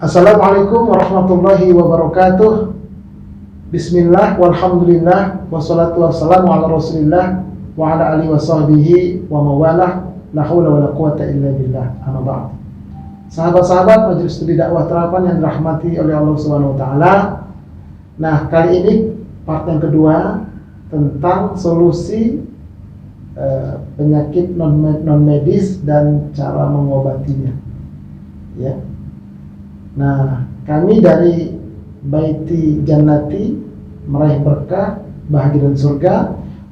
Assalamualaikum warahmatullahi wabarakatuh. Bismillah, walhamdulillah, wassalatu wassalamu ala rasulillah wa ala alihi wa sahbihi wa mawalah. La hawla wa la quwata illa billah. Amma ba'd. Sahabat-sahabat Majelis Studi Dakwah Terapan yang dirahmati oleh Allah Subhanahu wa taala. Nah, kali ini part yang kedua tentang solusi penyakit non medis dan cara mengobatinya. Ya. Nah, kami dari Baiti Jannati meraih berkah, bahagia dan surga.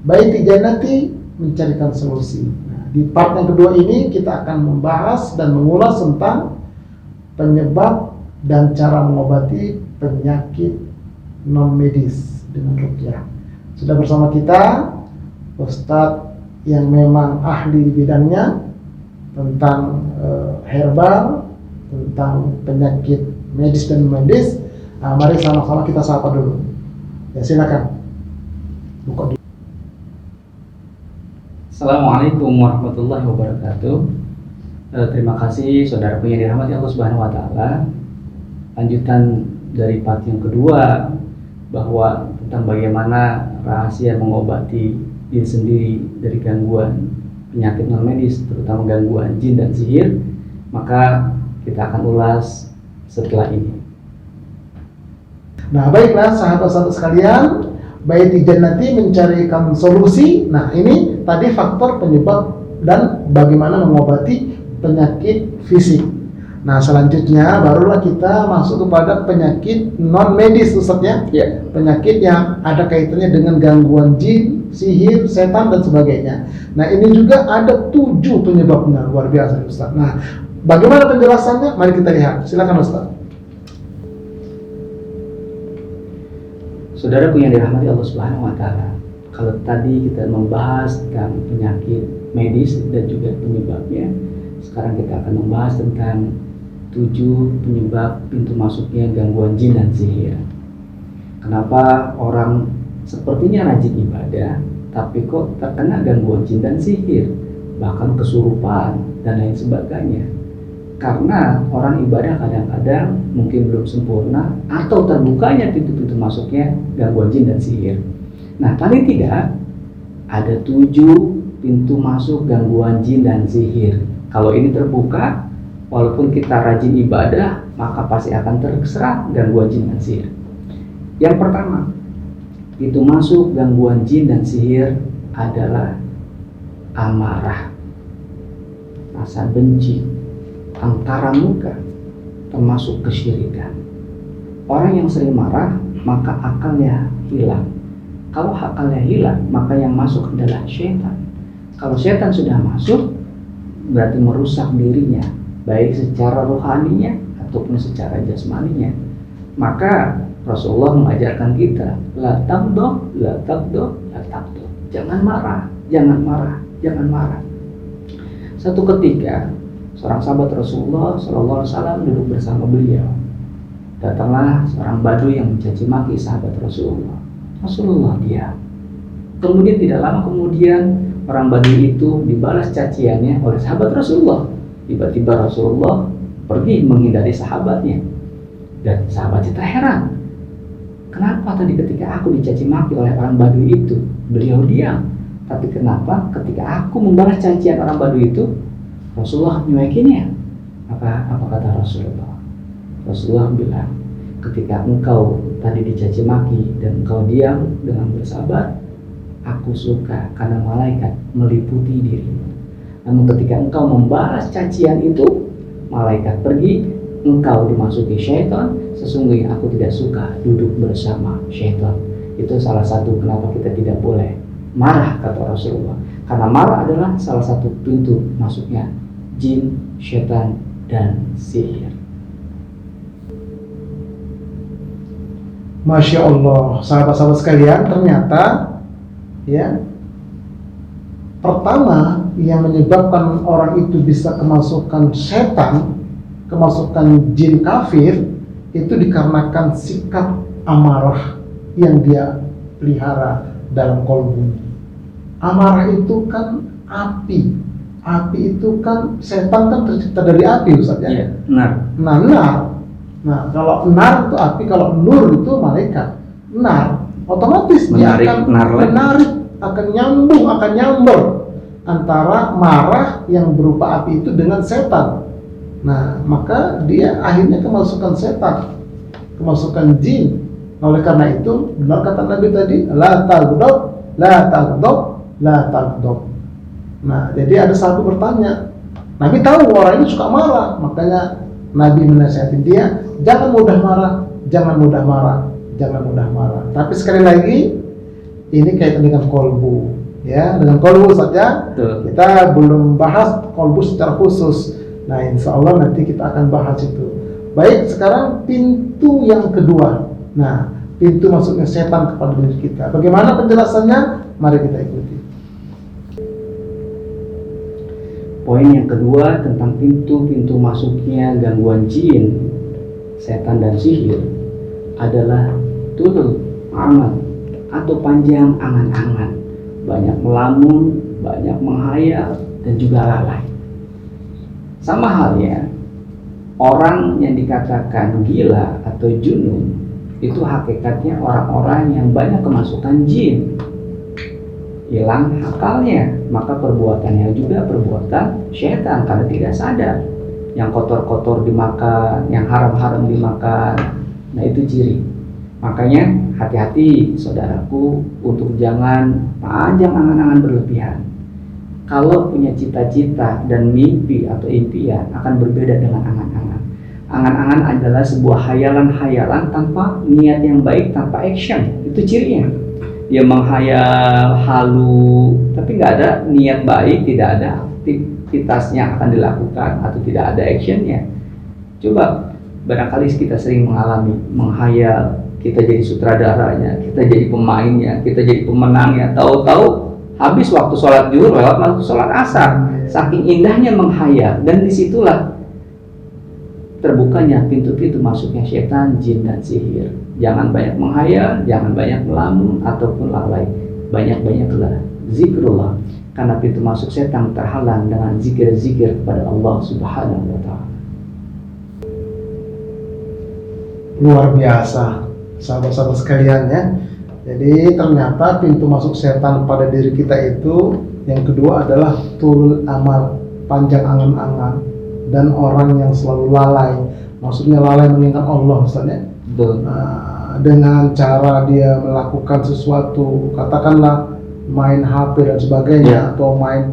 Baiti Jannati mencarikan solusi. Nah, di part yang kedua ini kita akan membahas dan mengulas tentang penyebab dan cara mengobati penyakit non medis dengan ruqyah. Sudah bersama kita Ustadz yang memang ahli di bidangnya tentang herbal, tentang penyakit medis dan medis. Nah, mari sama-sama kita sapa dulu. Ya, silakan. Buka dulu. Assalamualaikum warahmatullahi wabarakatuh. Terima kasih saudara yang dirahmati Allah Subhanahu wa taala. Lanjutan dari part yang kedua bahwa tentang bagaimana rahasia mengobati diri sendiri dari gangguan penyakit non medis, terutama gangguan jin dan sihir, maka kita akan ulas setelah ini. Nah, baiklah sahabat-sahabat sekalian, Baiti Jannati mencarikan solusi. Nah, ini tadi faktor penyebab dan bagaimana mengobati penyakit fisik. Nah, selanjutnya barulah kita masuk kepada penyakit non medis, Ustaz ya. Penyakit yang ada kaitannya dengan gangguan jin, sihir, setan dan sebagainya. Nah, ini juga ada 7 penyebabnya, luar biasa Ustaz. Nah, bagaimana penjelasannya? Mari kita lihat. Silakan Ustaz. Saudaraku yang dirahmati Allah Subhanahu wa taala, kalau tadi kita membahas tentang penyakit medis dan juga penyebabnya, sekarang kita akan membahas tentang 7 penyebab pintu masuknya gangguan jin dan sihir. Kenapa orang sepertinya rajin ibadah, tapi kok terkena gangguan jin dan sihir, bahkan kesurupan dan lain sebagainya? Karena orang ibadah kadang-kadang mungkin belum sempurna atau terbukanya pintu-pintu masuknya gangguan jin dan sihir. Nah, paling tidak ada 7 pintu masuk gangguan jin dan sihir. Kalau ini terbuka, walaupun kita rajin ibadah, maka pasti akan terserang gangguan jin dan sihir. Yang pertama, pintu masuk gangguan jin dan sihir adalah amarah, rasa benci, angkara murka, termasuk kesyirikan. Orang yang sering marah, maka akalnya hilang. Kalau akalnya hilang, maka yang masuk adalah syaitan. Kalau syaitan sudah masuk, berarti merusak dirinya, baik secara rohaninya ataupun secara jasmaninya. Maka Rasulullah mengajarkan kita, la taghdab, la taghdab, la taghdab. Jangan marah, jangan marah, jangan marah. Satu ketika seorang sahabat Rasulullah SAW duduk bersama beliau. Datanglah seorang badui yang mencaci maki sahabat Rasulullah. Rasulullah diam. Kemudian tidak lama kemudian orang badui itu dibalas caciannya oleh sahabat Rasulullah. Tiba-tiba Rasulullah pergi menghindari sahabatnya. Dan sahabat kita heran. Kenapa tadi ketika aku dicaci maki oleh orang badui itu, beliau diam. Tapi kenapa ketika aku membalas cacian orang badui itu, Rasulullah menyuekinya? Maka apa kata Rasulullah? Rasulullah bilang, ketika engkau tadi dicaci maki dan engkau diam dengan bersabar, aku suka karena malaikat meliputi dirimu. Namun ketika engkau membalas cacian itu, malaikat pergi, engkau dimasuki syaitan. Sesungguhnya aku tidak suka duduk bersama syaitan. Itu salah satu kenapa kita tidak boleh marah, kata Rasulullah. Karena marah adalah salah satu pintu masuknya jin, syaitan, dan sihir. Masya Allah, sahabat-sahabat sekalian, ternyata ya, pertama yang menyebabkan orang itu bisa kemasukan setan, kemasukan jin kafir, itu dikarenakan sikap amarah yang dia pelihara dalam kolbunya. Amarah itu kan api. Api itu kan, setan kan tercipta dari api, Ustaz ya? Iya, benar. Nah, Nah, kalau nar itu api, kalau nur itu malaikat. Nar, otomatis dia Menarik akan nar lagi. menarik, akan nyambung, akan nyamber antara marah yang berupa api itu dengan setan. Nah, maka dia akhirnya kemasukan setan, kemasukan jin. Oleh karena itu, benar kata Nabi tadi, la taghdab, la taghdab, la taghdab. Nah, jadi ada satu bertanya. Nabi tahu orang ini suka marah, makanya Nabi menasihati dia, jangan mudah marah, jangan mudah marah, jangan mudah marah. Tapi sekali lagi, ini kaitan dengan kolbu, ya, dengan kolbu saja. Betul. Kita belum bahas kolbu secara khusus. Nah, insya Allah nanti kita akan bahas itu. Baik, sekarang pintu yang kedua. Nah, pintu masuknya setan kepada diri kita. Bagaimana penjelasannya? Mari kita ikuti. Poin yang kedua tentang pintu-pintu masuknya gangguan jin, setan dan sihir adalah tulul amal atau panjang angan-angan, banyak melamun, banyak menghayal, dan juga lalai. Sama halnya orang yang dikatakan gila atau junun, itu hakikatnya orang-orang yang banyak kemasukan jin, hilang akalnya, maka perbuatannya juga perbuatan syaitan karena tidak sadar. Yang kotor-kotor dimakan, yang haram-haram dimakan. Nah, itu ciri. Makanya hati-hati saudaraku untuk jangan panjang angan-angan berlebihan. Kalau punya cita-cita dan mimpi atau impian akan berbeda dengan angan-angan. Angan-angan adalah sebuah hayalan-hayalan tanpa niat yang baik, tanpa action. Itu cirinya. Dia menghayal halu, tapi nggak ada niat baik, tidak ada aktivitas yang akan dilakukan atau tidak ada actionnya. Coba, barangkali kita sering mengalami menghayal, kita jadi sutradaranya, kita jadi pemainnya, kita jadi pemenangnya. Tahu-tahu habis waktu sholat zuhur lewat waktu sholat asar. Saking indahnya menghayal, dan disitulah terbukanya pintu-pintu masuknya setan, jin, dan sihir. Jangan banyak menghayal, jangan banyak melamun ataupun lalai. Banyak-banyaklah zikrullah, karena pintu masuk setan terhalang dengan zikir-zikir kepada Allah Subhanahu wa Ta'ala. Luar biasa, sahabat-sahabat sekalian ya. Jadi ternyata pintu masuk setan pada diri kita itu yang kedua adalah tulul amal, panjang angan-angan, dan orang yang selalu lalai. Maksudnya lalai mengingat Allah, misalnya. Dengan cara dia melakukan sesuatu, katakanlah main HP dan sebagainya, atau main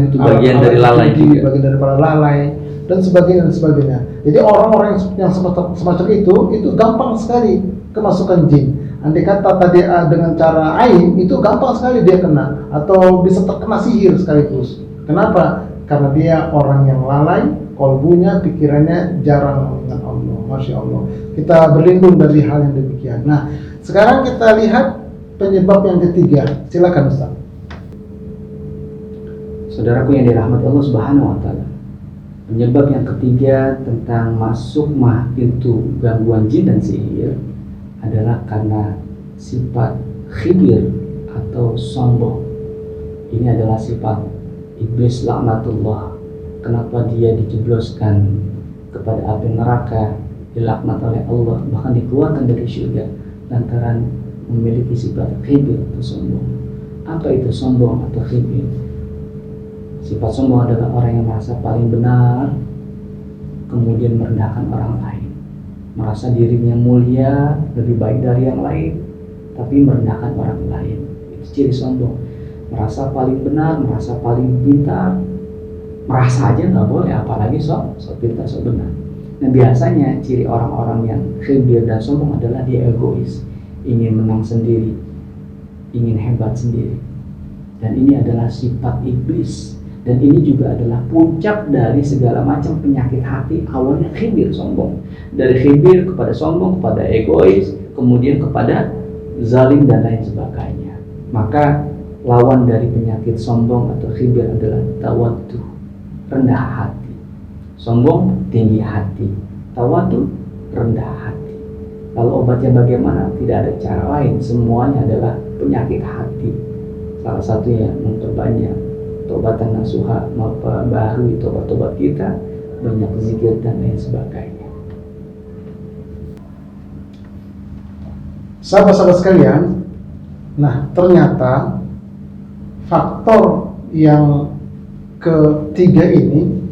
itu bagian dari lalai juga. Bagian daripada lalai dan sebagainya. Jadi orang-orang yang semacam itu gampang sekali kemasukan jin. Andai kata tadi dengan cara ain, itu gampang sekali dia kena, atau bisa terkena sihir sekaligus. Kenapa? Karena dia orang yang lalai, kolbunya, pikirannya jarang mengingat Allah. Masya Allah. Kita berlindung dari hal yang demikian. Nah, sekarang kita lihat penyebab yang ketiga. Silakan Ustaz. Saudaraku yang dirahmati Allah Subhanahu wa Ta'ala, penyebab yang ketiga tentang masuk pintu gangguan jin dan sihir adalah karena sifat khibir atau sombong. Ini adalah sifat iblis laknatullah. Kenapa dia dijebloskan kepada api neraka, dilaknat oleh Allah, bahkan dikeluarkan dari surga lantaran memiliki sifat khibir atau sombong. Apa itu sombong atau khibir? Sifat sombong adalah orang yang merasa paling benar, kemudian merendahkan orang lain, merasa dirinya mulia, lebih baik dari yang lain, tapi merendahkan orang lain. Itu ciri sombong. Merasa paling benar, merasa paling pintar, merasa aja nggak boleh, apalagi sok pintar, sok benar. Nah, biasanya ciri orang-orang yang khibir dan sombong adalah dia egois, ingin menang sendiri, ingin hebat sendiri. Dan ini adalah sifat iblis. Dan ini juga adalah puncak dari segala macam penyakit hati. Awalnya khibir, sombong. Dari khibir kepada sombong, kepada egois, kemudian kepada zalim dan lain sebagainya. Maka lawan dari penyakit sombong atau khibir adalah tawaddu, rendah hati. Sombong, tinggi hati. Tawaddu, rendah hati. Lalu obatnya bagaimana? Tidak ada cara lain. Semuanya adalah penyakit hati. Salah satunya memperbanyak tobatan nasuha, memperbarui tobat-tobat kita, banyak zikir dan lain sebagainya. Sahabat-sahabat sekalian, nah ternyata faktor yang ketiga ini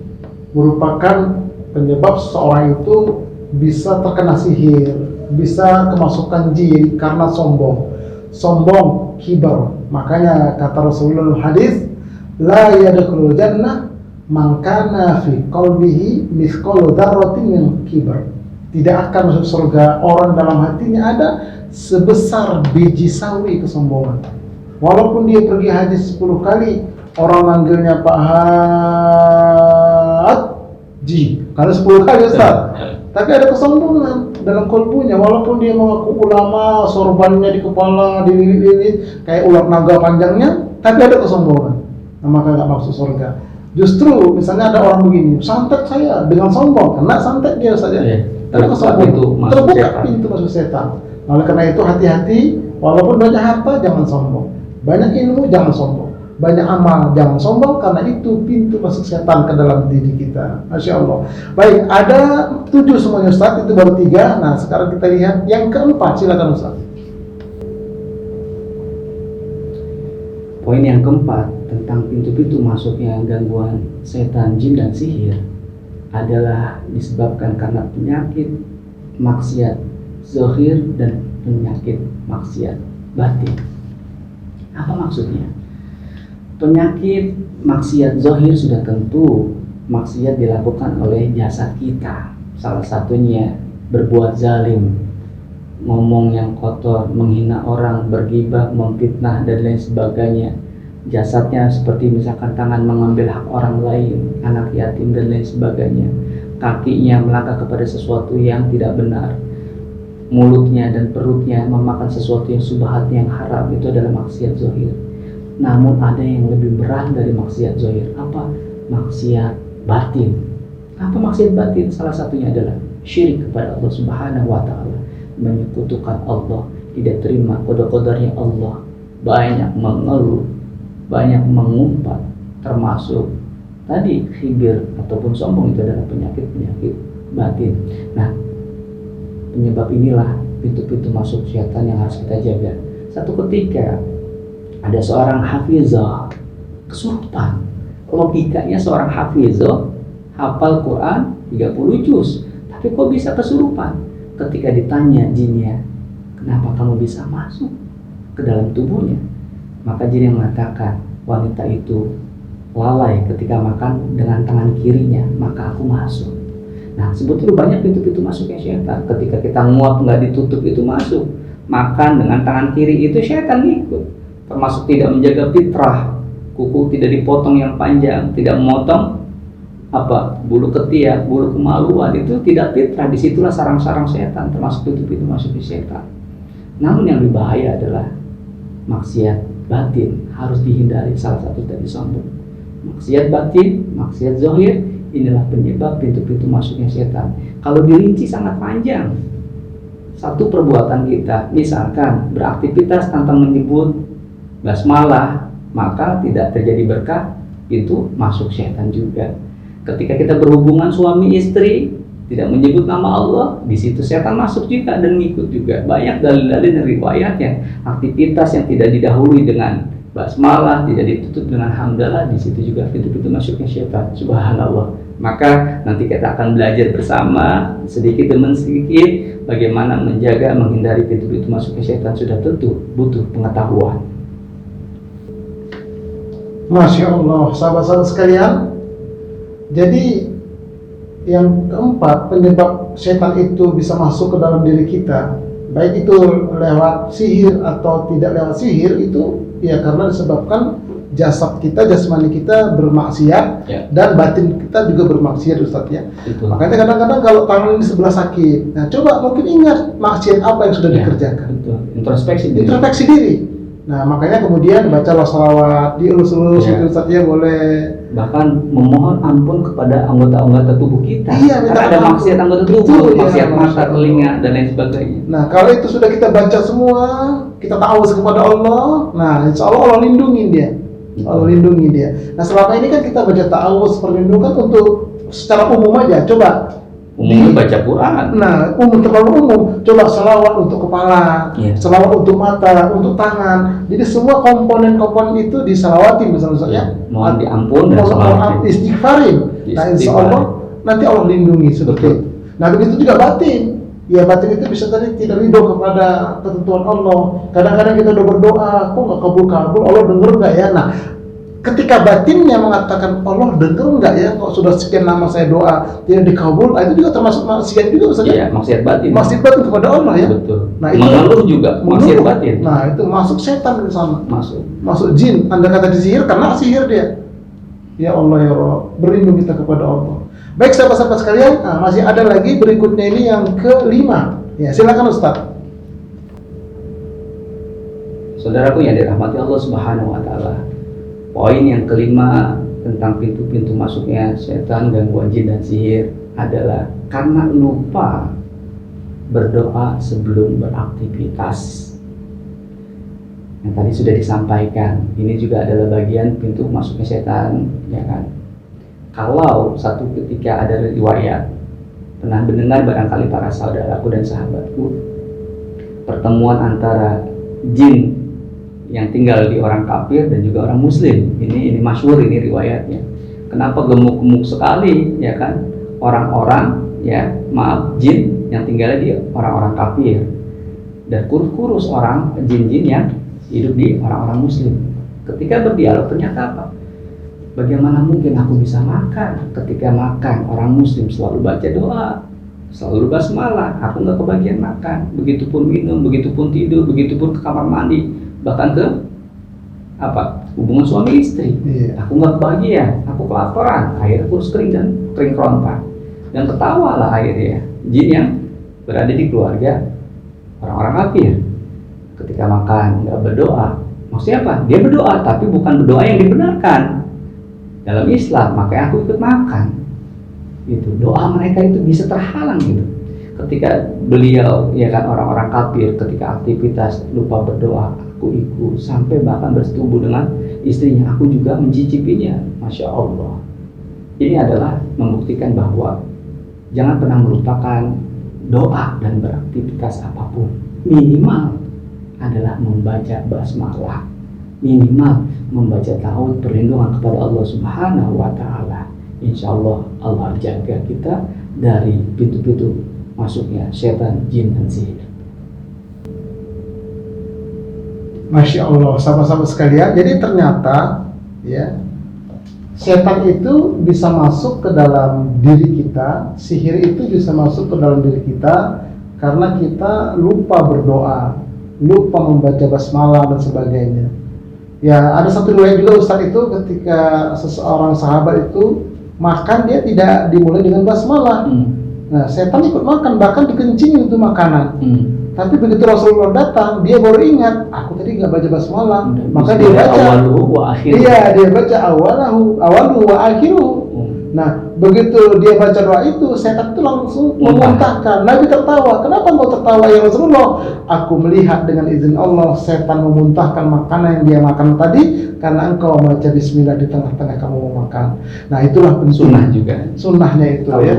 merupakan penyebab seseorang itu bisa terkena sihir, bisa kemasukan jin karena sombong, kibar. Makanya kata Rasulullah hadis, la yadkhulul jannah man kana fi qalbihi mithqalu dzarratin min kibar. Tidak akan masuk surga orang dalam hatinya ada sebesar biji sawi kesombongan. Walaupun dia pergi haji 10 kali, orang manggilnya Pak Haji, karena 10 kali Ustaz. Tapi ada kesombongan dalam kalbunya, walaupun dia mengaku ulama, sorbannya di kepala, dililit-lilit, kayak ular naga panjangnya, tapi ada kesombongan. Nah, maka nggak masuk surga. Justru misalnya ada orang begini, santet saya dengan sombong, kena santet dia saja. Terbuka pintu masuk setan. Oleh karena itu hati-hati, walaupun banyak harta jangan sombong, banyak ilmu jangan sombong, banyak amal jangan sombong, karena itu pintu masuk setan ke dalam diri kita. Masya Allah. Baik, ada 7 semuanya Ustaz, itu baru 3. Nah sekarang kita lihat yang keempat, silakan Ustaz. Poin yang keempat tentang pintu-pintu masuknya gangguan setan, jin, dan sihir adalah disebabkan karena penyakit maksiat zahir dan penyakit maksiat batin. Apa maksudnya? Penyakit maksiat zahir sudah tentu maksiat dilakukan oleh jasad kita. Salah satunya berbuat zalim, ngomong yang kotor, menghina orang, bergibah, memfitnah, dan lain sebagainya. Jasadnya seperti misalkan tangan mengambil hak orang lain, anak yatim, dan lain sebagainya. Kakinya melangkah kepada sesuatu yang tidak benar. Mulutnya dan perutnya memakan sesuatu yang subhat, yang haram. Itu adalah maksiat zahir. Namun ada yang lebih berat dari maksiat zahir. Apa? Maksiat batin. Apa maksiat batin? Salah satunya adalah syirik kepada Allah Subhanahu wa Ta'ala, menyekutukan Allah, tidak terima qada-qadarnya Allah, banyak mengeluh, banyak mengumpat, termasuk tadi khibir ataupun sombong. Itu adalah penyakit-penyakit batin. Nah, penyebab inilah pintu-pintu masuk syaitan yang harus kita jaga. Satu ketika ada seorang hafizah kesurupan. Logikanya seorang hafizah hafal Quran 30 juz, tapi kok bisa kesurupan? Ketika ditanya jinnya, kenapa kamu bisa masuk ke dalam tubuhnya? Maka jin yang mengatakan, wanita itu lalai ketika makan dengan tangan kirinya, maka aku masuk. Nah, sebetulnya banyak pintu-pintu masuknya syaitan. Ketika kita nguap nggak ditutup, itu masuk. Makan dengan tangan kiri, itu syaitan ikut. Termasuk tidak menjaga fitrah, kuku tidak dipotong yang panjang, tidak memotong bulu ketiak, bulu kemaluan, itu tidak fitrah. Disitulah sarang-sarang setan, termasuk pintu-pintu masuk di setan. Namun yang lebih bahaya adalah maksiat batin, harus dihindari. Salah satu tadi sombong. Maksiat batin, maksiat zahir, inilah penyebab pintu-pintu masuknya setan. Kalau dirinci sangat panjang. Satu perbuatan kita, misalkan beraktivitas tanpa menyebut basmalah, maka tidak terjadi berkah, itu masuk setan juga. Ketika kita berhubungan suami istri tidak menyebut nama Allah, di situ setan masuk juga dan ngikut juga. Banyak dalil-dalil dan riwayatnya. Aktivitas yang tidak didahului dengan basmalah, tidak ditutup dengan hamdalah, di situ juga pintu-pintu masuknya setan. Subhanallah. Maka nanti kita akan belajar bersama sedikit demi sedikit bagaimana menjaga, menghindari pintu-pintu masuknya setan. Sudah tentu butuh pengetahuan. Masya Allah, sahabat-sahabat sekalian. Jadi yang keempat, penyebab setan itu bisa masuk ke dalam diri kita, baik itu lewat sihir atau tidak lewat sihir, itu ya karena disebabkan jasad kita, jasmani kita bermaksiat, ya, dan batin kita juga bermaksiat, Ustaz ya. Makanya kadang-kadang kalau tangan ini sebelah sakit, nah coba mungkin ingat maksiat apa yang sudah dikerjakan. Betul. Introspeksi diri. Nah makanya kemudian bacalah sholawat, dielus-elus, ya, Ustaz ya, boleh. Bahkan memohon ampun kepada anggota-anggota tubuh kita. Iya, karena ada maksiat anggota tubuh, maksiat mata, telinga, dan lain sebagainya. Nah, kalau itu sudah kita baca semua, kita ta'awudz kepada Allah, nah insya Allah Allah lindungi dia. Allah lindungi dia. Nah, selama ini kan kita baca ta'awudz, perlindungan untuk secara umum aja. Coba Umumnya baca Quran. Nah, terlalu umum. Coba selawat untuk kepala, Iya. selawat untuk mata, untuk tangan. Jadi semua komponen-komponen itu diselawatin misalnya. Iya. Mohon diampun dan Mohon selawatin. istighfarin. Nah, insya Allah nanti Allah lindungi seperti itu. Nah, begitu juga batin. Ya, batin itu bisa tadi tidak ridho kepada ketentuan Allah. Kadang-kadang kita udah berdoa, kok nggak kabul-kabul, Allah denger nggak ya? Nah, ketika batinnya mengatakan Allah denger nggak ya, kok sudah sekian lama saya doa tidak dikabul, itu juga termasuk maksiat juga misalnya. Iya, maksiat batin. Maksiat batin kepada Allah ya. Betul. Nah, itu mengeluh juga maksiat batin. Nah, itu masuk setan di sana. Masuk Jin. Anda kata disihir karena sihir dia. Ya Allah ya Rabb, berlindung kita kepada Allah. Baik sahabat-sahabat sekalian, masih ada lagi berikutnya ini yang kelima. Ya, silakan Ustaz. Saudaraku yang dirahmati Allah Subhanahu wa taala. Poin yang kelima tentang pintu-pintu masuknya setan, gangguan jin dan sihir adalah karena lupa berdoa sebelum beraktivitas. Yang tadi sudah disampaikan, ini juga adalah bagian pintu masuknya setan, ya kan? Kalau satu ketika ada riwayat, pernah mendengar barangkali para saudaraku dan sahabatku, pertemuan antara jin yang tinggal di orang kafir dan juga orang muslim. Ini masyhur ini riwayatnya. Kenapa gemuk-gemuk sekali, ya kan? Orang-orang, ya maaf, jin yang tinggal di orang-orang kafir, dan kurus-kurus orang jin-jin yang hidup di orang-orang muslim. Ketika berdialog ternyata apa? Bagaimana mungkin aku bisa makan? Ketika makan, orang muslim selalu baca doa, selalu basmalah, aku nggak kebagian makan. Begitupun minum, begitupun tidur, begitupun ke kamar mandi, bahkan ke hubungan suami istri. Aku nggak kebagian, aku kelaparan, akhirnya kurus kering dan kering kerontak. Dan ketawalah akhirnya jin yang berada di keluarga orang-orang kafir. Ketika makan nggak berdoa, maksudnya apa? Dia berdoa tapi bukan berdoa yang dibenarkan dalam Islam, makanya aku ikut makan. Itu doa mereka itu bisa terhalang gitu. Ketika beliau, ya kan, orang-orang kafir ketika aktivitas lupa berdoa, aku ikut, sampai bahkan bersetubuh dengan istrinya, aku juga mencicipinya. Masya Allah. Ini adalah membuktikan bahwa jangan pernah melupakan doa dan beraktivitas apapun. Minimal adalah membaca basmalah, minimal membaca ta'awudz perlindungan kepada Allah Subhanahu wa taala. Insyaallah Allah jaga kita dari pintu-pintu masuknya setan, jin dan sihir. Masya Allah, sahabat-sahabat sekalian. Jadi ternyata ya, setan itu bisa masuk ke dalam diri kita, sihir itu bisa masuk ke dalam diri kita karena kita lupa berdoa, lupa membaca basmalah dan sebagainya. Ya, ada satu riwayat juga Ustaz itu ketika seseorang sahabat itu makan, dia tidak dimulai dengan basmalah. Nah, setan ikut makan, bahkan dikencingin itu makanan. Tapi begitu Rasulullah datang, dia baru ingat, aku tadi nggak baca basmalah. Maka dia baca awaluhu wa akhiruhu. Iya, dia baca awaluhu wa akhiruhu. Nah, begitu dia baca doa itu, setan itu langsung memuntahkan. Nabi tertawa. Kenapa engkau tertawa ya Rasulullah? Aku melihat dengan izin Allah setan memuntahkan makanan yang dia makan tadi karena engkau baca bismillah di tengah-tengah kamu mau makan. Nah, itulah sunnah juga. Sunnahnya itu ya.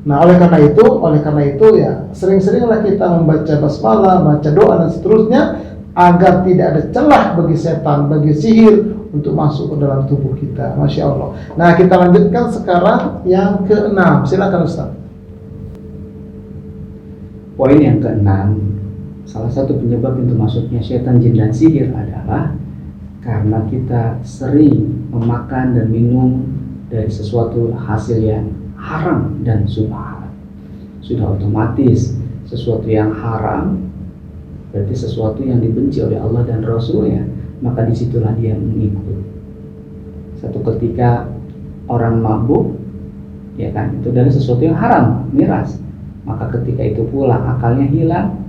Nah, oleh karena itu ya, sering-seringlah kita membaca basmalah, baca doa dan seterusnya agar tidak ada celah bagi setan, bagi sihir untuk masuk ke dalam tubuh kita. Masya Allah. Nah, kita lanjutkan sekarang yang keenam. Silakan Ustaz. Poin yang keenam, salah satu penyebab pintu masuknya setan, jin dan sihir adalah karena kita sering memakan dan minum dari sesuatu hasil yang haram dan subhat. Sudah otomatis sesuatu yang haram berarti sesuatu yang dibenci oleh Allah dan Rasulnya, maka disitulah dia mengikut. Satu ketika orang mabuk, ya kan, itu dari sesuatu yang haram, miras. Maka ketika itu pula akalnya hilang,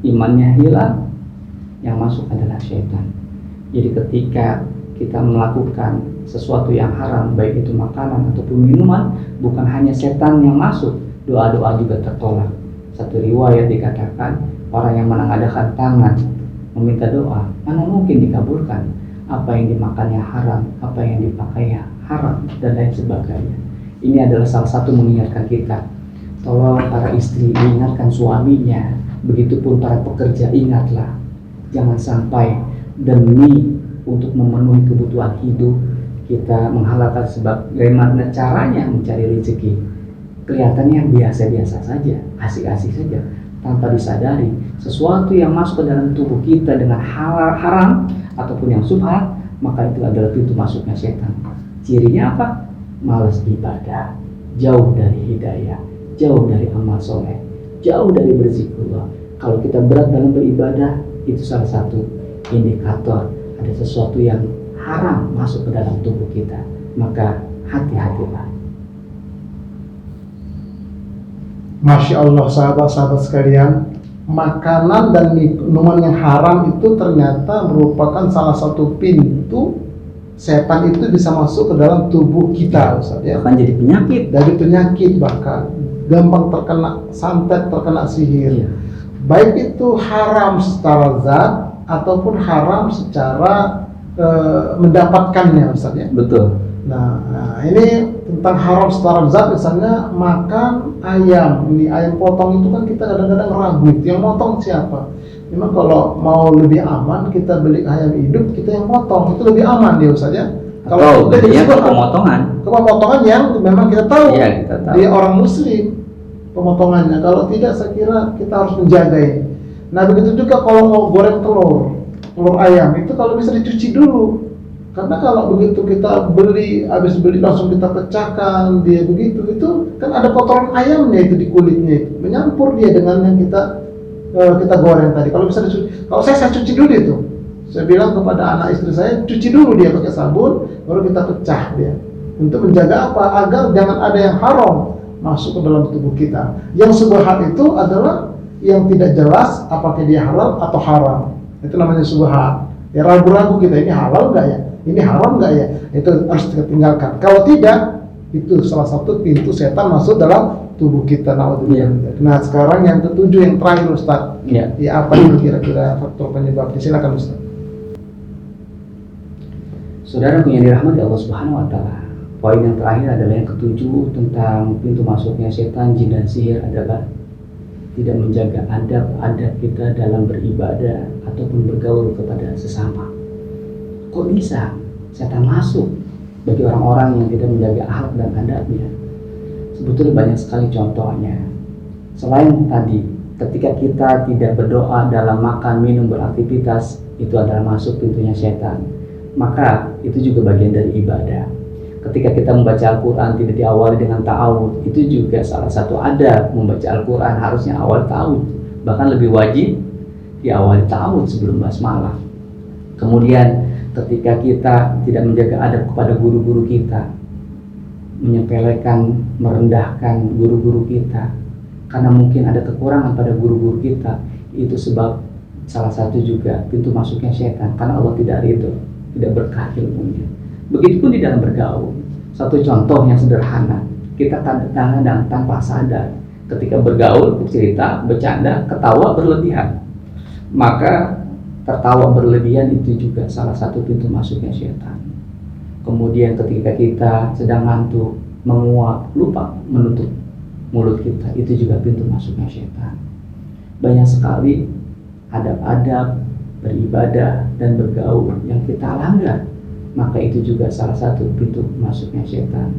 imannya hilang, yang masuk adalah syaitan. Jadi ketika kita melakukan sesuatu yang haram, baik itu makanan ataupun minuman, bukan hanya setan yang masuk, doa-doa juga tertolak. Satu riwayat dikatakan, orang yang menangadakan tangan meminta doa, mana mungkin dikabulkan? Apa yang dimakannya haram, apa yang dipakainya haram, dan lain sebagainya. Ini adalah salah satu mengingatkan kita Tolong para istri ingatkan suaminya, begitupun para pekerja ingatlah, jangan sampai demi untuk memenuhi kebutuhan hidup kita menghalalkan sebagaimana caranya mencari rezeki. Kelihatannya biasa-biasa saja, asik-asik saja, tanpa disadari sesuatu yang masuk ke dalam tubuh kita dengan haram ataupun yang subhat, maka itu adalah pintu masuknya setan. Cirinya apa? Malas ibadah, jauh dari hidayah, jauh dari amal soleh, jauh dari berzikrullah. Kalau kita berat dalam beribadah, itu salah satu indikator ada sesuatu yang haram masuk ke dalam tubuh kita. Maka hati-hatilah. Masya Allah, sahabat-sahabat sekalian, makanan dan minuman yang haram itu ternyata merupakan salah satu pintu setan itu bisa masuk ke dalam tubuh kita, Ustaz, ya. Akan jadi penyakit. Dari penyakit, bahkan gampang terkena santet, terkena sihir. Iya. Baik itu haram secara zat ataupun haram secara mendapatkannya, Ustaz, ya. Betul. Nah, ini tentang haram secara zat, misalnya makan ayam. Ini ayam potong itu kan kita kadang-kadang ragu, itu yang potong siapa? Memang kalau mau lebih aman, kita beli ayam hidup, kita yang potong, itu lebih aman dia, Ustaz, ya. Kalau belinya pemotongan yang memang kita tahu, iya, kita tahu dia orang muslim pemotongannya. Kalau tidak, saya kira kita harus menjaga ini. Nah, begitu juga kalau mau goreng telur ayam, itu kalau bisa dicuci dulu. Karena kalau begitu kita habis beli langsung kita pecahkan, dia begitu, itu kan ada kotoran ayamnya itu di kulitnya itu, menyampur dia dengan yang kita goreng tadi. Kalau bisa dicuci, kalau saya cuci dulu itu. Saya bilang kepada anak istri saya, cuci dulu dia pakai sabun, baru kita pecah dia. Untuk menjaga apa? Agar jangan ada yang haram masuk ke dalam tubuh kita. Yang subhat itu adalah yang tidak jelas apakah dia halal atau haram. Itu namanya subhat. Ya, ragu-ragu kita, ini halal nggak ya? Ini haram nggak ya? Itu harus kita tinggalkan. Kalau tidak, itu salah satu pintu setan masuk dalam tubuh kita. Nah, sekarang yang ketujuh, yang terakhir, Ustaz. Ya, apa itu kira-kira faktor penyebabnya? Silakan, Ustaz. Saudara yang dirahmati Allah Subhanahu wa Ta'ala, poin yang terakhir adalah yang ketujuh tentang pintu masuknya setan, jin, dan sihir adalah tidak menjaga adab kita dalam beribadah ataupun bergaul kepada sesama. Kok bisa setan masuk bagi orang-orang yang tidak menjaga akhlak dan adabnya? Sebetulnya banyak sekali contohnya. Selain tadi, ketika kita tidak berdoa dalam makan, minum, beraktivitas, itu adalah masuk pintunya setan. Maka itu juga bagian dari ibadah. Ketika kita membaca Al-Quran tidak diawali dengan ta'awud, itu juga salah satu adab membaca Al-Quran, harusnya awal ta'awud. Bahkan lebih wajib diawali ta'awud sebelum basmalah. Kemudian ketika kita tidak menjaga adab kepada guru-guru kita, menyepelekan, merendahkan guru-guru kita, karena mungkin ada kekurangan pada guru-guru kita, itu sebab salah satu juga pintu masuknya setan, karena Allah tidak ridho, tidak berkah ilmunya. Begitupun di dalam bergaul. Satu contoh yang sederhana, kita kadang-kadang tanpa sadar ketika bergaul, bercerita, bercanda, ketawa berlebihan, maka tertawa berlebihan itu juga salah satu pintu masuknya setan. Kemudian ketika kita sedang ngantuk, menguap, lupa menutup mulut kita, itu juga pintu masuknya setan. Banyak sekali adab-adab beribadah dan bergaul yang kita langgar, maka itu juga salah satu pintu masuknya setan.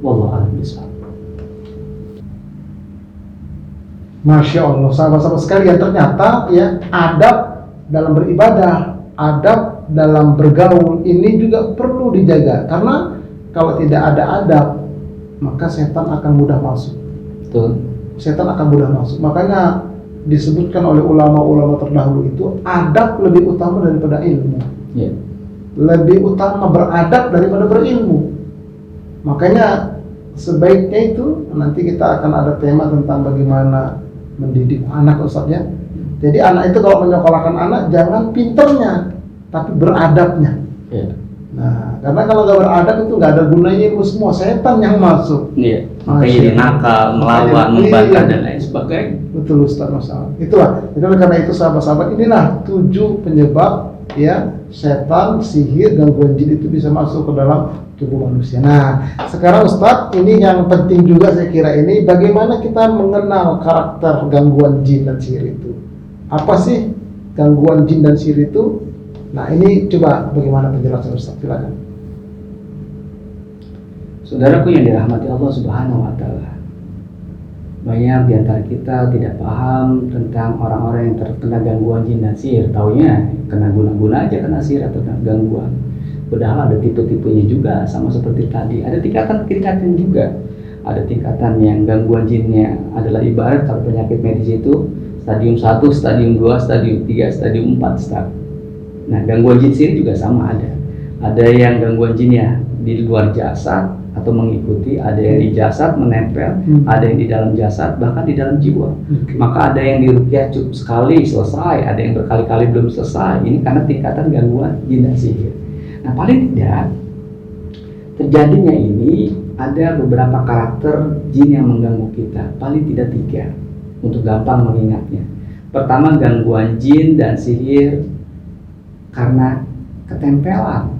Wallahu a'lam bishawab. Masya Allah, sahabat-sahabat sekalian, ternyata ya adab dalam beribadah, adab dalam bergaul ini juga perlu dijaga, karena kalau tidak ada adab maka setan akan mudah masuk. Betul. Setan akan mudah masuk. Makanya disebutkan oleh ulama-ulama terdahulu itu adab lebih utama daripada ilmu. Yeah. Lebih utama beradab daripada berilmu. Makanya sebaiknya itu nanti kita akan ada tema tentang bagaimana mendidik anak, Ustaz, ya. Jadi anak itu kalau menyekolahkan anak jangan pinternya, tapi beradabnya. Yeah. Nah, karena kalau nggak beradab itu nggak ada gunanya, ilmu semua setan yang masuk. Iya. Makanya jadi nakal, melawan, membantah dan lain sebagainya. Betul, Ustaz, masalah. Itulah. Jadi karena itu sahabat-sahabat, inilah 7 penyebab ya setan, sihir, gangguan jin itu bisa masuk ke dalam tubuh manusia. Nah, sekarang Ustadz, ini yang penting juga saya kira ini, bagaimana kita mengenal karakter gangguan jin dan sihir itu. Apa sih gangguan jin dan sihir itu? Nah, ini coba bagaimana penjelasan Ustadz, silakan. Saudaraku yang dirahmati Allah Subhanahu wa Ta'ala, banyak di antara kita tidak paham tentang orang-orang yang terkena gangguan jin dan sihir. Taunya kena guna-guna aja kena sihir atau kena gangguan. Padahal ada tipe-tipenya juga, sama seperti tadi. Ada tingkatan-tingkatan juga. Ada tingkatan yang gangguan jinnya adalah ibarat kalau penyakit medis itu stadium 1, stadium 2, stadium 3, stadium 4 stadium. Nah, gangguan jin sihir juga sama ada. Ada yang gangguan jinnya di luar jasad atau mengikuti, ada yang di jasad menempel, ada yang di dalam jasad, bahkan di dalam jiwa. Maka ada yang diruqyah cukup sekali selesai, ada yang berkali-kali belum selesai. Ini karena tingkatan gangguan jin dan sihir. Nah, paling tidak terjadinya ini ada beberapa karakter jin yang mengganggu kita, paling tidak 3 untuk gampang mengingatnya. Pertama, gangguan jin dan sihir karena ketempelan.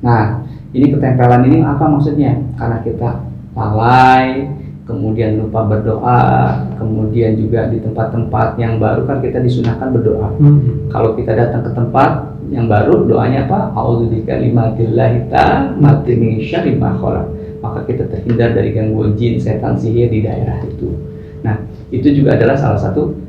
Nah, ini ketempelan ini apa maksudnya? Karena kita lalai, kemudian lupa berdoa, kemudian juga di tempat-tempat yang baru kan kita disunahkan berdoa. Kalau kita datang ke tempat yang baru, doanya apa? A'udzubika bikamalillahi tammati min syarri ma khalaq. Maka kita terhindar dari gangguan jin, setan, sihir di daerah itu. Nah, itu juga adalah salah satu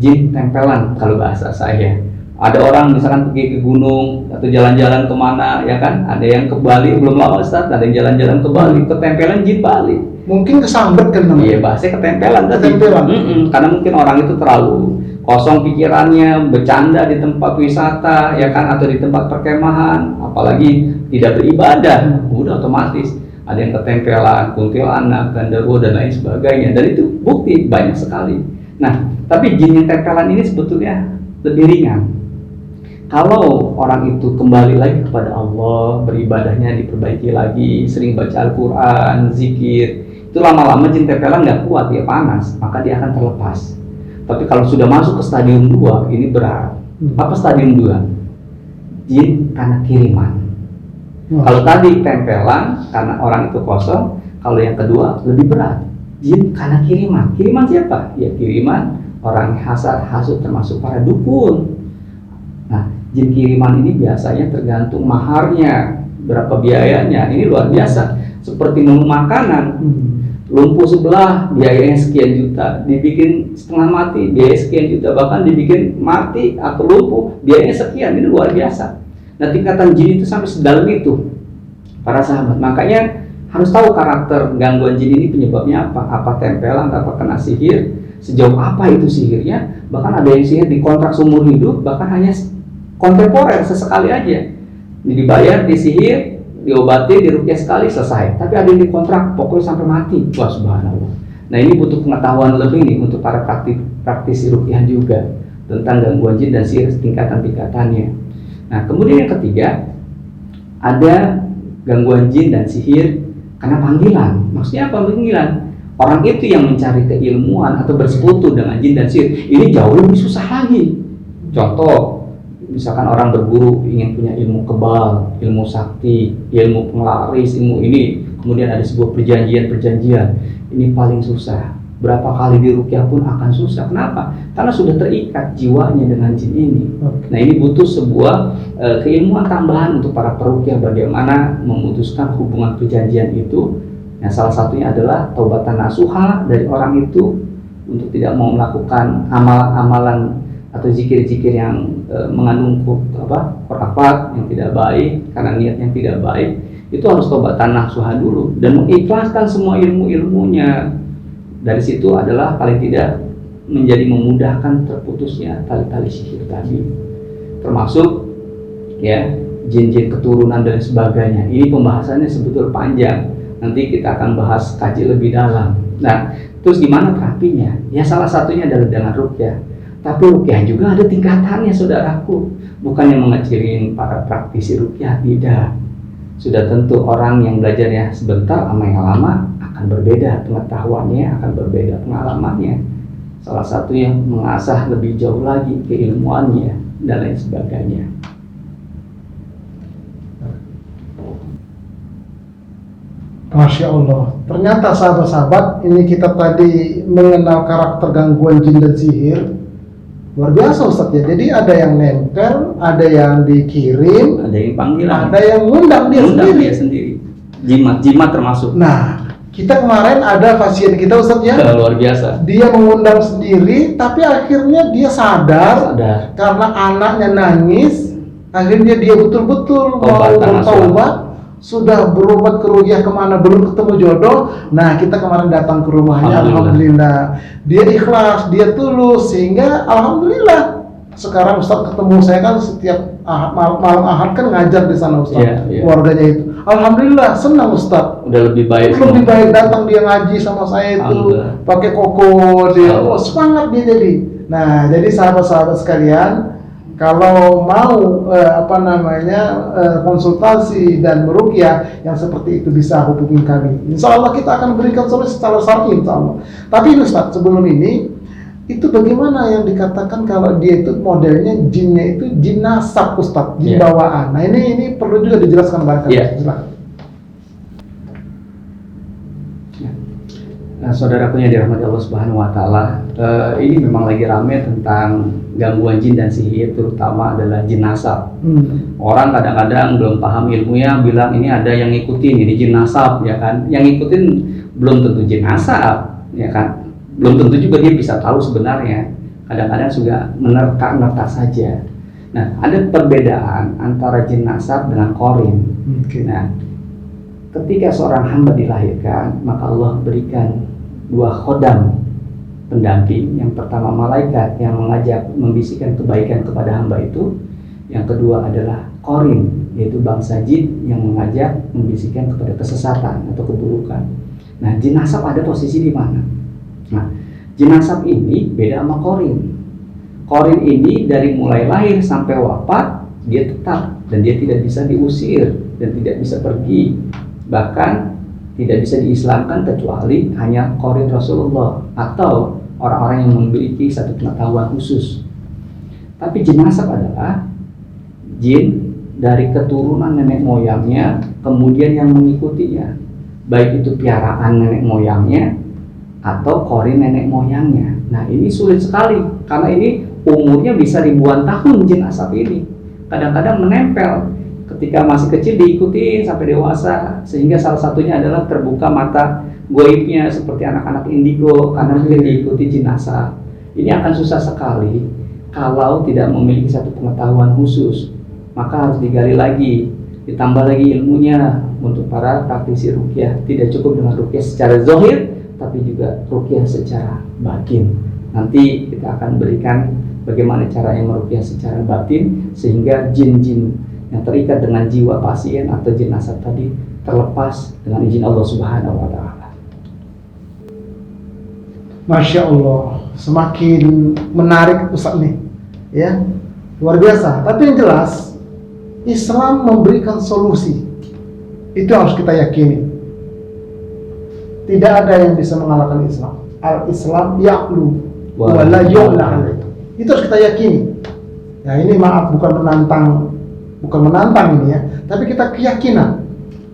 jin tempelan kalau bahasa saya. Ada orang misalkan pergi ke gunung atau jalan-jalan kemana, ya kan? Ada yang ke Bali, belum lama Ustaz, ada yang jalan-jalan ke Bali, ketempelan jin Bali. Mungkin kesambet kan namanya? Iya, bahasanya ketempelan. Ketempelan. Karena mungkin orang itu terlalu kosong pikirannya, bercanda di tempat wisata, ya kan, atau di tempat perkemahan, apalagi tidak beribadah, udah otomatis ada yang ketempelan, kuntilanak, genderuwo dan lain sebagainya. Dan itu bukti banyak sekali. Nah, tapi jin yang tempelan ini sebetulnya lebih ringan. Kalau orang itu kembali lagi kepada Allah, beribadahnya diperbaiki lagi, sering baca Al-Quran, zikir, itu lama-lama jin tempelan nggak kuat, dia panas, maka dia akan terlepas. Tapi kalau sudah masuk ke stadium 2, ini berat. Apa stadium 2? Jin karena kiriman. Kalau tadi tempelan karena orang itu kosong, kalau yang kedua lebih berat. Jin karena kiriman. Kiriman siapa? Ya kiriman orang hasad, hasud, termasuk para dukun. Nah, jin kiriman ini biasanya tergantung maharnya, berapa biayanya. Ini luar biasa. Seperti menu makanan. Lumpuh sebelah biayanya sekian juta, dibikin setengah mati biaya sekian juta, bahkan dibikin mati atau lumpuh biayanya sekian. Ini luar biasa. Nah, tingkatan jin itu sampai sedalam itu para sahabat. Makanya harus tahu karakter gangguan jin ini penyebabnya apa. Apa tempelan, apa kena sihir, sejauh apa itu sihirnya. Bahkan ada yang sihir dikontrak seumur hidup, bahkan hanya kontemporer sesekali aja, dibayar, disihir, diobati, diruqyah sekali, selesai. Tapi ada yang dikontrak pokoknya sampai mati. Wah, subhanallah. Nah, ini butuh pengetahuan lebih nih untuk para praktisi ruqyah juga tentang gangguan jin dan sihir tingkatan-tingkatannya. Nah, kemudian yang ketiga, ada gangguan jin dan sihir karena panggilan. Maksudnya apa panggilan? Orang itu yang mencari keilmuan atau bersekutu dengan jin dan sihir, ini jauh lebih susah lagi. Contoh, misalkan orang berburu ingin punya ilmu kebal, ilmu sakti, ilmu penglaris, ilmu ini, kemudian ada sebuah perjanjian, ini paling susah. Berapa kali diruqyah pun akan susah. Kenapa? Karena sudah terikat jiwanya dengan jin ini. Nah, ini butuh sebuah keilmuan tambahan untuk para peruqyah bagaimana memutuskan hubungan perjanjian itu. Nah, salah satunya adalah taubatan nasuha dari orang itu untuk tidak mau melakukan amalan-amalan atau zikir-zikir yang mengandung khurafat yang tidak baik karena niat yang tidak baik. Itu harus taubatan nasuha dulu dan mengikhlaskan semua ilmu-ilmunya. Dari situ adalah paling tidak menjadi memudahkan terputusnya tali-tali sihir tadi, termasuk ya jin-jin keturunan dan sebagainya. Ini pembahasannya sebetulnya panjang, nanti kita akan bahas, kaji lebih dalam. Nah, terus gimana terapinya? Ya salah satunya adalah dengan ruqyah. Tapi ruqyah juga ada tingkatannya, saudaraku. Bukan yang mengecilin para praktisi ruqyah, tidak. Sudah tentu orang yang belajarnya sebentar sama yang lama akan berbeda pengetahuannya, akan berbeda pengalamannya. Salah satu yang mengasah lebih jauh lagi keilmuannya dan lain sebagainya. Masya Allah. Ternyata sahabat-sahabat, ini kita tadi mengenal karakter gangguan jin dan sihir. Luar biasa Ustaz ya. Jadi ada yang nempel, ada yang dikirim, Ada yang panggilan, ada yang ngundang dia sendiri. dia sendiri. Jimat termasuk. Nah, kita kemarin ada pasien kita Ustaz ya. Luar biasa. Dia mengundang sendiri, tapi akhirnya dia sadar karena anaknya nangis. Akhirnya dia betul-betul mau bertaubat, sudah berobat ke ruqyah kemana, belum ketemu jodoh. Nah, kita kemarin datang ke rumahnya, alhamdulillah. Dia ikhlas, dia tulus, sehingga alhamdulillah sekarang Ustaz ketemu saya kan setiap malam Ahad kan ngajar di sana Ustaz, keluarganya itu. Alhamdulillah senang Ustaz. Udah lebih baik. Lebih baik datang dia ngaji sama saya itu, pakai koko dia, semangat dia jadi. Nah, jadi sahabat-sahabat sekalian, kalau mau konsultasi dan meruqyah yang seperti itu bisa hubungi kami. Insya Allah kita akan berikan solusi secara syar'i insya Allah. Tapi Ustaz, sebelum ini, itu bagaimana yang dikatakan kalau dia itu modelnya jinnya itu jin nasab Ustaz, jin bawaan. Nah ini perlu juga dijelaskan barangkali. Nah, saudaraku yang dirahmati Allah Subhanahu wa taala, ini memang lagi rame tentang gangguan jin dan sihir, terutama adalah jin nasab. Orang kadang-kadang belum paham ilmunya bilang ini ada yang ngikutin, ini jin nasab ya kan. Yang ngikutin belum tentu jin nasab ya kan. Belum tentu juga dia bisa tahu sebenarnya. Kadang-kadang juga menerka-nerka saja. Nah, ada perbedaan antara jin nasab dengan qarin. Nah, ketika seorang hamba dilahirkan, maka Allah berikan dua khodam pendamping. Yang pertama malaikat yang mengajak, membisikkan kebaikan kepada hamba itu. Yang kedua adalah qarin, yaitu bangsa jin yang mengajak, membisikkan kepada kesesatan atau keburukan. Nah, jin nasab ada posisi di mana? Nah, jin nasab ini beda sama qarin. Qarin ini dari mulai lahir sampai wafat dia tetap, dan dia tidak bisa diusir dan tidak bisa pergi. Bahkan tidak bisa diislamkan kecuali hanya qarin Rasulullah atau orang-orang yang memiliki satu pengetahuan khusus. Tapi jin nasab adalah jin dari keturunan nenek moyangnya, kemudian yang mengikutinya, baik itu piaraan nenek moyangnya atau qarin nenek moyangnya. Nah, ini sulit sekali karena ini umurnya bisa ribuan tahun jin nasab ini. Kadang-kadang menempel. Ketika masih kecil diikuti sampai dewasa, sehingga salah satunya adalah terbuka mata goibnya seperti anak-anak indigo karena diikuti jin nasab. Ini akan susah sekali kalau tidak memiliki satu pengetahuan khusus. Maka harus digali lagi, ditambah lagi ilmunya untuk para praktisi ruqyah. Tidak cukup dengan ruqyah secara zahir, tapi juga ruqyah secara batin. Nanti kita akan berikan bagaimana cara yang meruqyah secara batin sehingga jin-jin yang terikat dengan jiwa pasien atau jin nasab tadi terlepas dengan izin Allah Subhanahu wa taala. Masya Allah, semakin menarik Ustaz nih, ya, luar biasa. Tapi yang jelas, Islam memberikan solusi. Itu harus kita yakini. Tidak ada yang bisa mengalahkan Islam. Al-Islam ya'lu wa la yu'la alaihi. Itu harus kita yakini. Ya, ini maaf bukan menantang ini ya, tapi kita keyakinan.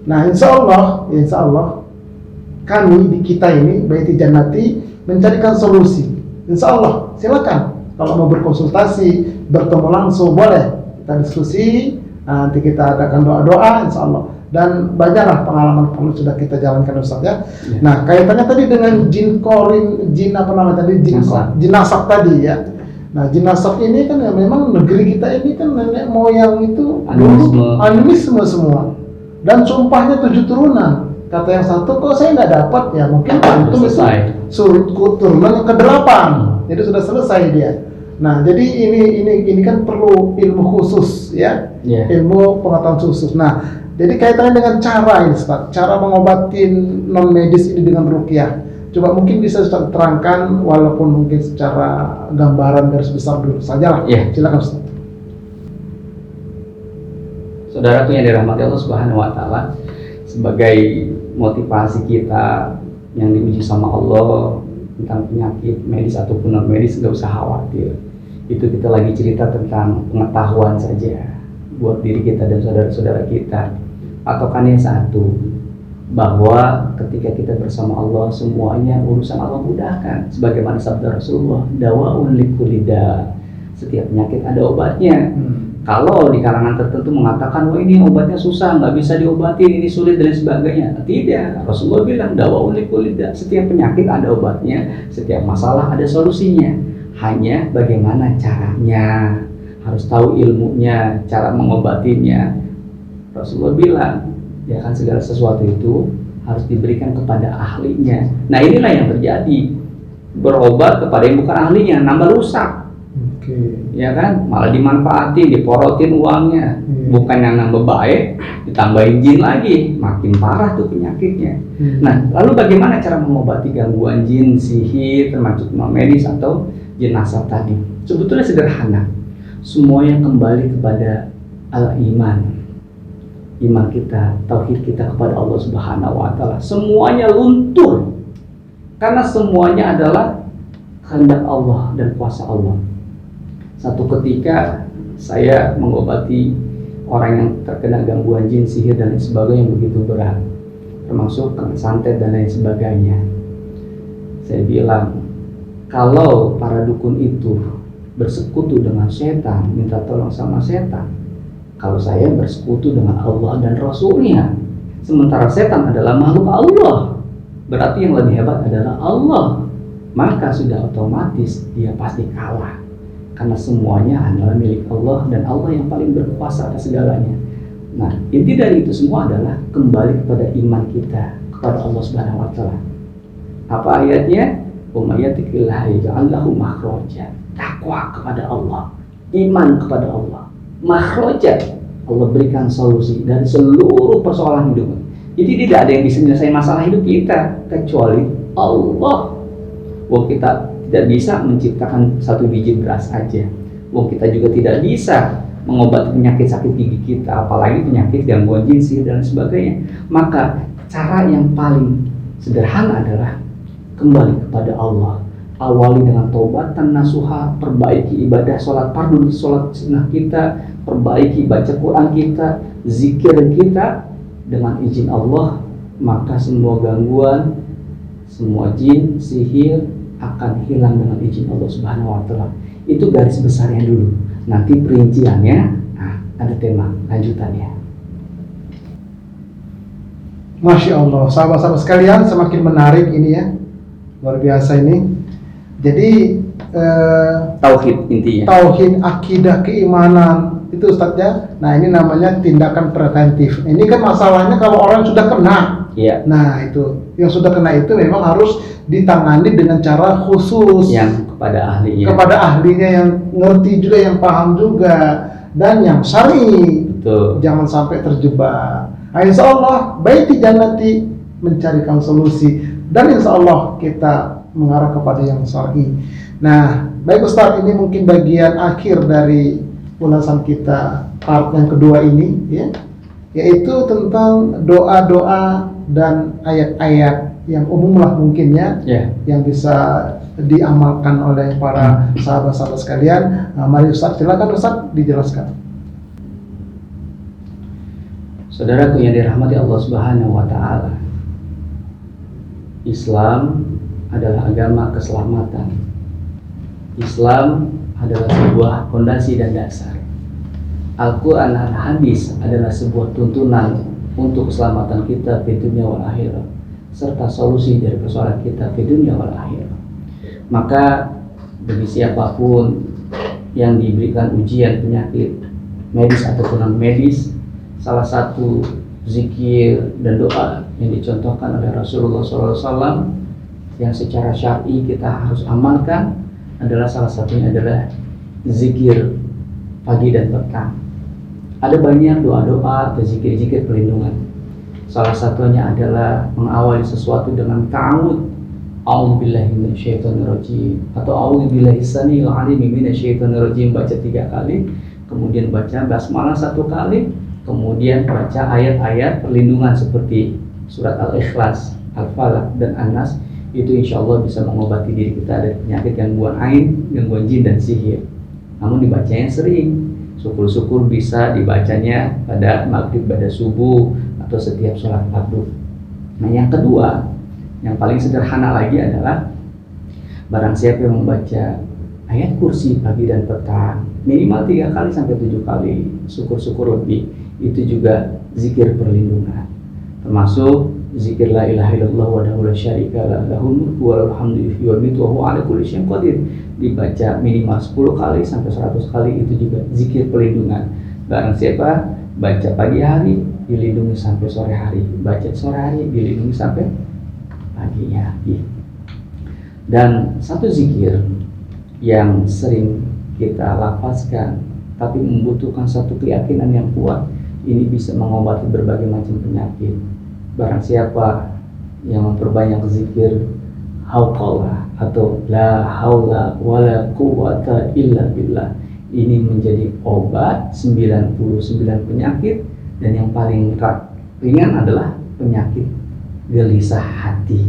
Nah, insya Allah kami di kita ini Baiti Jannati mencarikan solusi. Insya Allah silakan kalau mau berkonsultasi, bertemu langsung boleh, kita diskusi, nanti kita adakan doa-doa insya Allah. Dan banyaklah pengalaman sudah kita jalankan Ustaz ya. Nah, kaitannya tadi dengan jin qarin, jin nasab tadi ya. Nah, jin nasab ini kan ya memang negeri kita ini kan nenek moyang itu dulu animisme semua. Dan sumpahnya 7 turunan. Kata yang satu, kok saya nggak dapat ya, mungkin antum itu surut turunan ke 8. Jadi sudah selesai dia. Nah, jadi ini kan perlu ilmu khusus ya. Ilmu pengetahuan khusus. Nah, jadi kaitannya dengan cara ini Ustaz, cara mengobatin non medis ini dengan ruqyah. Coba mungkin bisa Ustaz terangkan walaupun mungkin secara gambaran garis besar dulu saja lah. Silakan Ustaz. Saudaraku yang dirahmati Allah Subhanahu wa taala, sebagai motivasi kita yang diuji sama Allah tentang penyakit medis ataupun non medis, nggak usah khawatir. Itu kita lagi cerita tentang pengetahuan saja buat diri kita dan saudara-saudara kita. Patokannya satu, bahwa ketika kita bersama Allah, semuanya urusan Allah mudahkan. Sebagaimana sabda Rasulullah, dawaun likulli da, setiap penyakit ada obatnya. Kalau di kalangan tertentu mengatakan, wah ini obatnya susah, nggak bisa diobatin, ini sulit dan sebagainya. Tidak, Rasulullah bilang dawaun likulli da, setiap penyakit ada obatnya, setiap masalah ada solusinya. Hanya bagaimana caranya, harus tahu ilmunya, cara mengobatinya. Rasulullah bilang, ya kan, segala sesuatu itu harus diberikan kepada ahlinya. Nah inilah yang terjadi, berobat kepada yang bukan ahlinya, nambah rusak. Ya kan, malah dimanfaatin, diporotin uangnya. Bukan yang nambah baik, ditambahin jin lagi, makin parah tuh penyakitnya. Nah, lalu bagaimana cara mengobati gangguan jin, sihir, termasuk medis atau jin nasab tadi? Sebetulnya sederhana, semuanya kembali kepada al-iman. Iman kita, tauhid kita kepada Allah Subhanahu wa Ta'ala, semuanya luntur karena semuanya adalah kehendak Allah dan kuasa Allah. Satu ketika saya mengobati orang yang terkena gangguan jin, sihir dan lain sebagainya yang begitu berat, termasuk kena santet dan lain sebagainya. Saya bilang, kalau para dukun itu bersekutu dengan setan, minta tolong sama setan, kalau saya bersekutu dengan Allah dan Rasulnya, sementara setan adalah makhluk Allah, berarti yang lebih hebat adalah Allah, maka sudah otomatis dia pasti kalah. Karena semuanya adalah milik Allah dan Allah yang paling berkuasa atas segalanya. Nah, inti dari itu semua adalah kembali kepada iman kita kepada Allah Subhanahu wa Ta'ala. Apa ayatnya? Umayyatikillah ja'allahu makhraja. Takwa kepada Allah, iman kepada Allah, makhraja. Allah berikan solusi dari seluruh persoalan hidup. Jadi tidak ada yang bisa menyelesaikan masalah hidup kita kecuali Allah. Wah, kita tidak bisa menciptakan satu biji beras aja. Wong kita juga tidak bisa mengobati penyakit sakit gigi kita, apalagi penyakit gangguan jin, sihir dan sebagainya. Maka cara yang paling sederhana adalah kembali kepada Allah. Awali dengan taubatan nasuha, perbaiki ibadah sholat fardu, sholat sunnah kita, perbaiki baca Quran kita, zikir kita. Dengan izin Allah, maka semua gangguan, semua jin, sihir akan hilang dengan izin Allah Subhanahu wa Ta'ala. Itu garis besarnya dulu. Nanti perinciannya, ada tema lanjutannya. Masya Allah, sahabat-sahabat sekalian, semakin menarik ini ya, luar biasa ini. Jadi Tauhid intinya. Tauhid, akidah, keimanan itu Ustadz ya. Nah ini namanya tindakan preventif. Ini kan masalahnya kalau orang sudah kena. Iya. Nah itu, yang sudah kena itu memang harus ditangani dengan cara khusus. Yang kepada ahlinya. Kepada ahlinya yang ngerti juga, yang paham juga, dan yang syar'i. Betul. Jangan sampai terjebak. Nah, insya Allah baik nanti mencarikan solusi, dan insya Allah kita mengarah kepada yang syar'i. Nah, baik Ustaz, ini mungkin bagian akhir dari ulasan kita part yang kedua ini ya, yaitu tentang doa-doa dan ayat-ayat yang umum lah mungkin ya, yang bisa diamalkan oleh para sahabat-sahabat sekalian. Nah, mari Ustaz, silakan Ustaz dijelaskan. Saudaraku yang dirahmati Allah Subhanahu wa Ta'ala, Islam adalah agama keselamatan. Islam adalah sebuah fondasi dan dasar. Al-Quran dan hadis adalah sebuah tuntunan untuk keselamatan kita di dunia wal akhirah, serta solusi dari persoalan kita di dunia wal akhirah. Maka bagi siapapun yang diberikan ujian penyakit medis ataupun non medis, salah satu zikir dan doa yang dicontohkan oleh Rasulullah SAW yang secara syar'i kita harus amalkan adalah salah satunya adalah zikir pagi dan petang. Ada banyak doa-doa atau zikir-zikir perlindungan. Salah satunya adalah mengawali sesuatu dengan ta'awud, a'udzubillahi minasyaitonirrajim, atau a'udzubillahi samiil 'aliim minasyaitonirrajim, baca 3 kali, kemudian baca basmalah 1 kali, kemudian baca ayat-ayat perlindungan seperti surat Al-Ikhlas, Al-Falaq dan An-Nas. Itu insya Allah bisa mengobati diri kita dari penyakit gangguan ain, gangguan jin dan sihir. Namun dibacanya sering. Syukur-syukur bisa dibacanya pada maghrib, pada subuh, atau setiap sholat fardu. Nah, yang kedua, yang paling sederhana lagi adalah barang siapa yang membaca ayat kursi pagi dan petang minimal 3 kali sampai 7 kali, syukur-syukur lebih, itu juga zikir perlindungan, termasuk zikir la ilaha illallah wahdahu la syarika lah, lahul mulku wa lahul hamdu yuhyi wa yumiitu wa huwa ala kulli syai'in qadir, dibaca minimal 10 kali sampai 100 kali, itu juga zikir perlindungan. Barang siapa baca pagi hari dilindungi sampai sore hari, baca sore hari dilindungi sampai paginya. Dan satu zikir yang sering kita lafazkan tapi membutuhkan satu keyakinan yang kuat, ini bisa mengobati berbagai macam penyakit. Barang siapa yang memperbanyak zikir hauqallah atau la haula wala quwata illa billah, ini menjadi obat 99 penyakit, dan yang paling ringan adalah penyakit gelisah hati.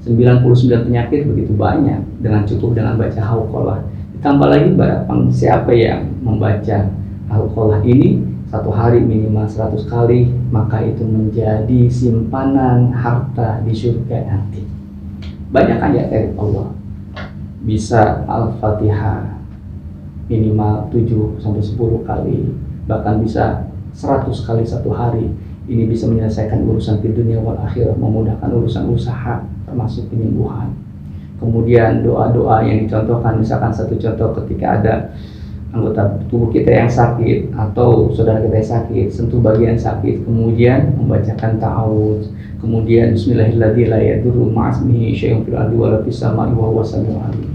99 penyakit begitu banyak dengan cukup dengan baca hauqallah. Ditambah lagi barang siapa yang membaca hauqallah ini satu hari minimal 100 kali, maka itu menjadi simpanan harta di surga nanti. Banyak ayat dari Allah. Bisa Al-Fatihah minimal 7 sampai 10 kali, bahkan bisa 100 kali satu hari. Ini bisa menyelesaikan urusan di dunia wal akhirah, memudahkan urusan usaha termasuk penyembuhan. Kemudian doa-doa yang dicontohkan, misalkan satu contoh, ketika ada anggota tubuh kita yang sakit atau saudara kita yang sakit, sentuh bagian sakit, kemudian membacakan ta'awudz, kemudian bismillahirrahmanirrahim la yadurru ma'asmihi syai'un fil ardi wa la fis sama'i wa huwas samiul alim.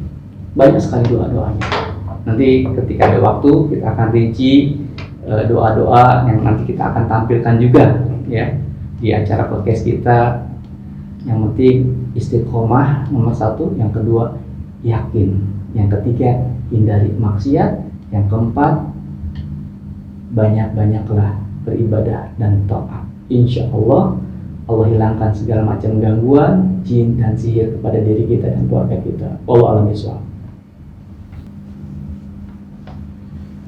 Banyak sekali doa-doanya. Nanti ketika ada waktu kita akan rinci doa-doa yang nanti kita akan tampilkan juga ya di acara podcast kita. Yang penting istiqomah nomor 1, yang kedua yakin, yang ketiga hindari maksiat, yang keempat banyak-banyaklah beribadah dan taat. Insya Allah Allah hilangkan segala macam gangguan jin dan sihir kepada diri kita dan keluarga kita. Wallahu a'lam bishawab.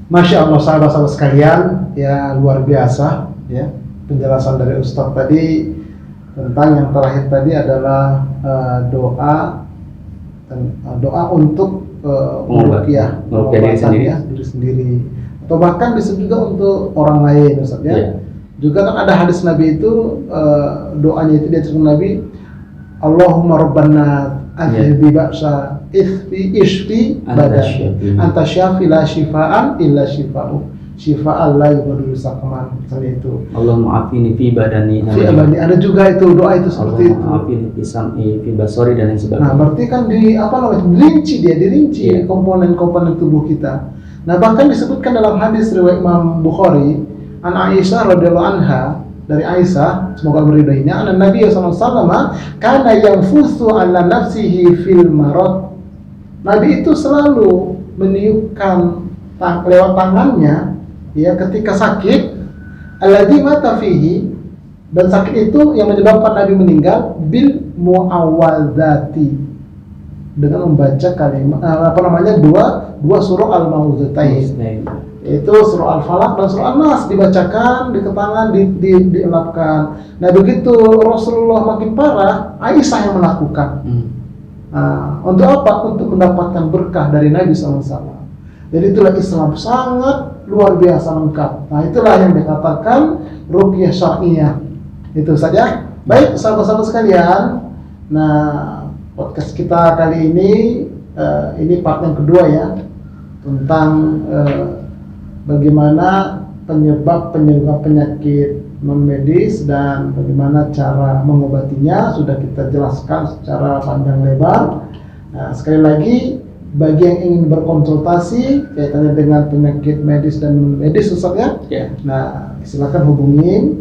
Masya Allah sahabat-sahabat sekalian, ya luar biasa ya penjelasan dari Ustadz tadi tentang yang terakhir tadi adalah doa untuk meruqyah diri sendiri, atau bahkan bisa juga untuk orang lain, Ustaz ya. Yeah. Juga kan ada hadis Nabi itu doanya itu dia Nabi, Allahumma rabbana adhibi ba'sa ishfi badan anta syafi la syifaan illa syifa'u syifa'an la yughadiru saqaman, misalnya itu. Allahumma afini fi badani. Ada juga itu doa itu seperti itu. Allahumma afini fi sam'i fi basari dan lain sebagainya. Nah, berarti kan dirinci komponen-komponen tubuh kita. Nah, bahkan disebutkan dalam hadis riwayat Imam Bukhari, an Aisyah radhiyallahu anha, dari Aisyah semoga meridainya, anna Nabi sallallahu alaihi wasallam kana yanfusu ala nafsihi fil marad. Nabi itu selalu meniupkan lewat tangannya ya ketika sakit, alladzi mata fihi, dan sakit itu yang menyebabkan Nabi meninggal, bil muawwadzati, dengan membaca kalimat dua surah al-mau'izatain, yaitu surah al-falaq dan surah an-nas, dibacakan di tangan, dielapkan. Nah, begitu Rasulullah makin parah, Aisyah yang melakukan. Untuk apa? Untuk mendapatkan berkah dari Nabi SAW. Jadi itulah Islam sangat luar biasa lengkap. Nah, itulah yang dikatakan ruqyah syar'iyyah. Itu saja. Baik sahabat-sahabat sekalian. Nah, podcast kita kali ini part yang kedua ya, tentang bagaimana penyebab penyakit non medis dan bagaimana cara mengobatinya sudah kita jelaskan secara panjang lebar. Nah, sekali lagi bagi yang ingin berkonsultasi kaitannya dengan penyakit medis dan non medis, Ustaz ya. Yeah. Nah, silakan hubungi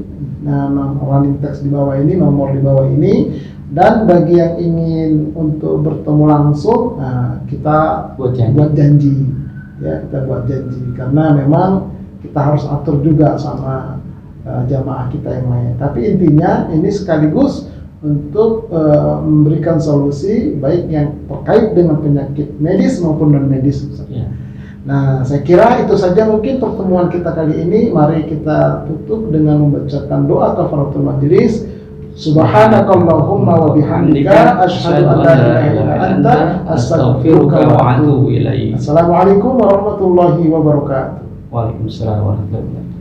running text di bawah ini, nomor di bawah ini. Dan bagi yang ingin untuk bertemu langsung, kita buat janji. Ya, kita buat janji karena memang kita harus atur juga sama jamaah kita yang lain. Tapi intinya ini sekaligus untuk memberikan solusi baik yang terkait dengan penyakit medis maupun non medis. Ya. Nah, saya kira itu saja mungkin pertemuan kita kali ini. Mari kita tutup dengan membacakan doa kafaratul majelis. Subhanakallahumma wa bihamdika asyhadu an la ilaha illa anta astaghfiruka wa atubu ilaik. Assalamualaikum warahmatullahi wabarakatuh. Waalaikumsalam warahmatullahi wabarakatuh.